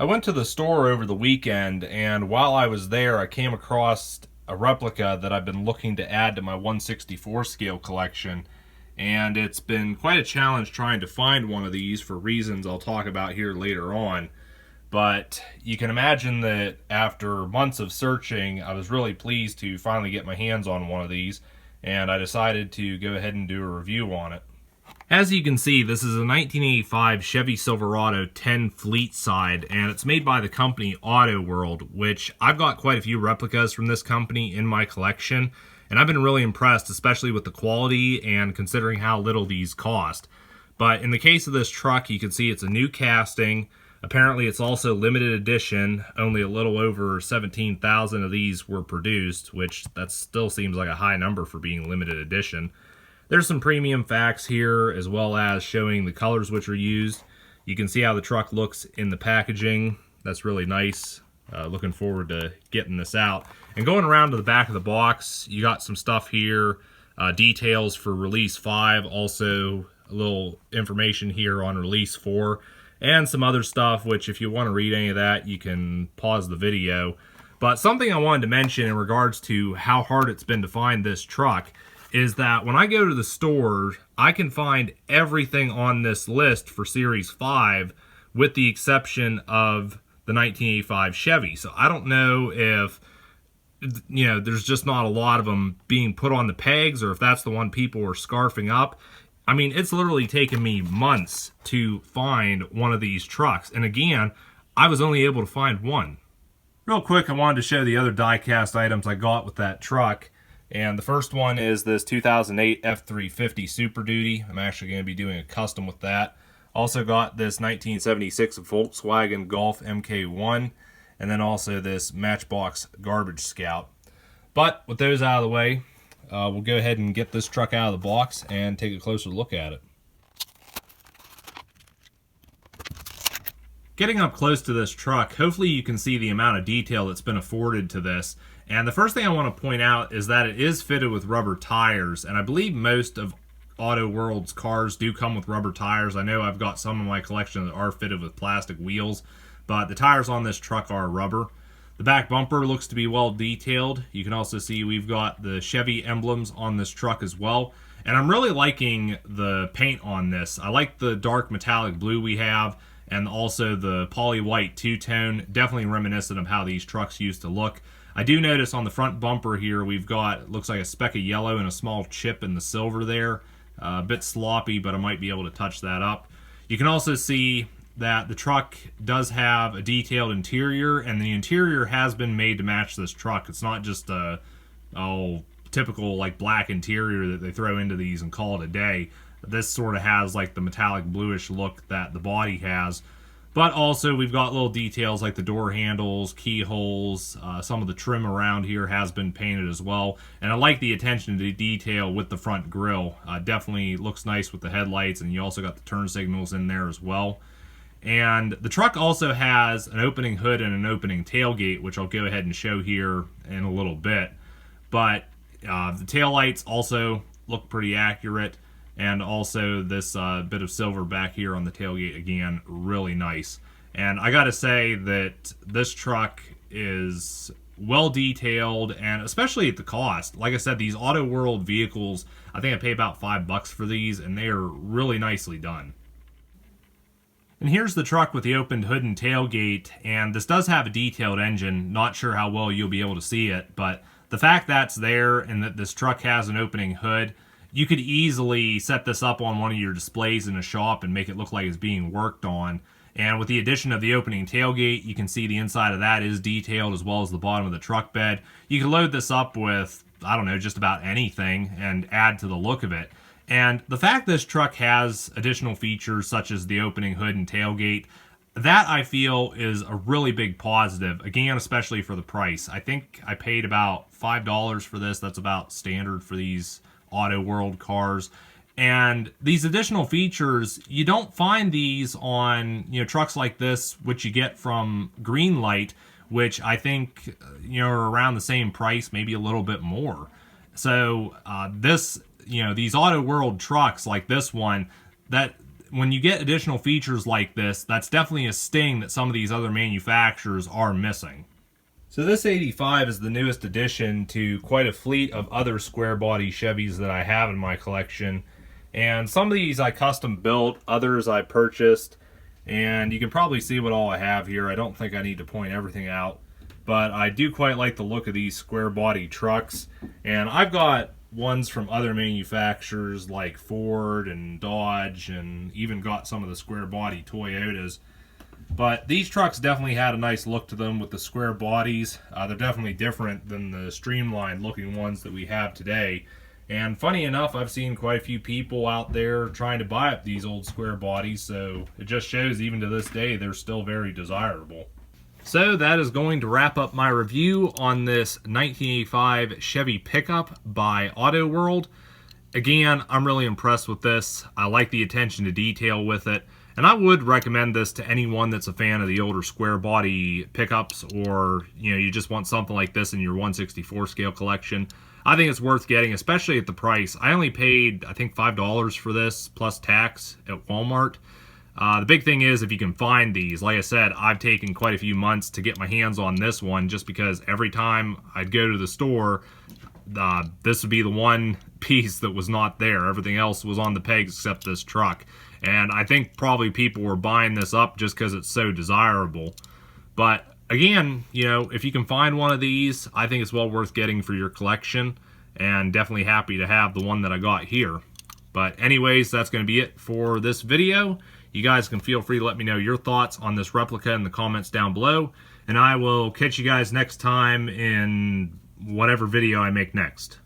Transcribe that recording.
I went to the store over the weekend, and while I was there, I came across a replica that I've been looking to add to my 164 scale collection. And it's been quite a challenge trying to find one of these for reasons I'll talk about here later on. But you can imagine that after months of searching, I was really pleased to finally get my hands on one of these, and I decided to go ahead and do a review on it. As you can see, this is a 1985 Chevy Silverado 10 Fleetside, and it's made by the company Auto World, which I've got quite a few replicas from this company in my collection, and I've been really impressed, especially with the quality and considering how little these cost. But in the case of this truck, you can see it's a new casting. Apparently it's also limited edition. Only a little over 17,000 of these were produced, which that still seems like a high number for being limited edition. There's some premium facts here, as well as showing the colors which are used. You can see how the truck looks in the packaging. That's really nice. Looking forward to getting this out. And going around to the back of the box, you got some stuff here, details for Release 5, also a little information here on Release 4, and some other stuff, which if you want to read any of that, you can pause the video. But something I wanted to mention in regards to how hard it's been to find this truck is that when I go to the store, I can find everything on this list for Series 5 with the exception of the 1985 Chevy. So I don't know if, there's just not a lot of them being put on the pegs, or if that's the one people are scarfing up. I mean, it's literally taken me months to find one of these trucks. And again, I was only able to find one. Real quick, I wanted to show the other die-cast items I got with that truck. And the first one is this 2008 F350 Super Duty. I'm actually going to be doing a custom with that. Also got this 1976 Volkswagen Golf MK1. And then also this Matchbox Garbage Scout. But with those out of the way, we'll go ahead and get this truck out of the box and take a closer look at it. Getting up close to this truck, hopefully you can see the amount of detail that's been afforded to this. And the first thing I want to point out is that it is fitted with rubber tires, and I believe most of Auto World's cars do come with rubber tires. I know I've got some in my collection that are fitted with plastic wheels, but the tires on this truck are rubber. The back bumper looks to be well detailed. You can also see we've got the Chevy emblems on this truck as well. And I'm really liking the paint on this. I like the dark metallic blue we have, and also the poly white two-tone, definitely reminiscent of how these trucks used to look. I do notice on the front bumper here we've got, looks like a speck of yellow and a small chip in the silver there. A bit sloppy, but I might be able to touch that up. You can also see that the truck does have a detailed interior, and the interior has been made to match this truck. It's not just a typical like black interior that they throw into these and call it a day. This sort of has like the metallic bluish look that the body has. But also we've got little details like the door handles, keyholes, some of the trim around here has been painted as well. And I like the attention to detail with the front grille. Definitely looks nice with the headlights, and you also got the turn signals in there as well. And the truck also has an opening hood and an opening tailgate, which I'll go ahead and show here in a little bit. But the taillights also look pretty accurate. And also this bit of silver back here on the tailgate, again, really nice. And I gotta say that this truck is well detailed, and especially at the cost. Like I said, these Auto World vehicles, I think I pay about $5 for these, and they are really nicely done. And here's the truck with the opened hood and tailgate, and this does have a detailed engine. Not sure how well you'll be able to see it, but the fact that's there and that this truck has an opening hood, you could easily set this up on one of your displays in a shop and make it look like it's being worked on. And with the addition of the opening tailgate, you can see the inside of that is detailed, as well as the bottom of the truck bed. You can load this up with, I don't know, just about anything and add to the look of it. And the fact this truck has additional features such as the opening hood and tailgate, that I feel is a really big positive, again, especially for the price. I think I paid about $5 for this. That's about standard for these Auto World cars. And these additional features, you don't find these on trucks like this, which you get from Greenlight, which I think are around the same price, maybe a little bit more. So these Auto World trucks like this one, that when you get additional features like this, that's definitely a sting that some of these other manufacturers are missing. So this 85 is the newest addition to quite a fleet of other square body Chevys that I have in my collection. And some of these I custom built, others I purchased, and you can probably see what all I have here. I don't think I need to point everything out, but I do quite like the look of these square body trucks. And I've got ones from other manufacturers like Ford and Dodge, and even got some of the square body Toyotas. But these trucks definitely had a nice look to them with the square bodies. They're definitely different than the streamlined looking ones that we have today. And funny enough, I've seen quite a few people out there trying to buy up these old square bodies, so it just shows even to this day they're still very desirable. So that is going to wrap up my review on this 1985 Chevy pickup by Auto World. Again, I'm really impressed with this. I like the attention to detail with it. And I would recommend this to anyone that's a fan of the older square body pickups, or you just want something like this in your 1/64 scale collection. I think it's worth getting, especially at the price. I only paid, I think, $5 for this plus tax at Walmart. The big thing is if you can find these. Like I said, I've taken quite a few months to get my hands on this one, just because every time I'd go to the store, this would be the one piece that was not there. Everything else was on the pegs except this truck. And I think probably people were buying this up just because it's so desirable. But again, if you can find one of these, I think it's well worth getting for your collection, and definitely happy to have the one that I got here. But anyways, that's going to be it for this video. You guys can feel free to let me know your thoughts on this replica in the comments down below, and I will catch you guys next time in whatever video I make next.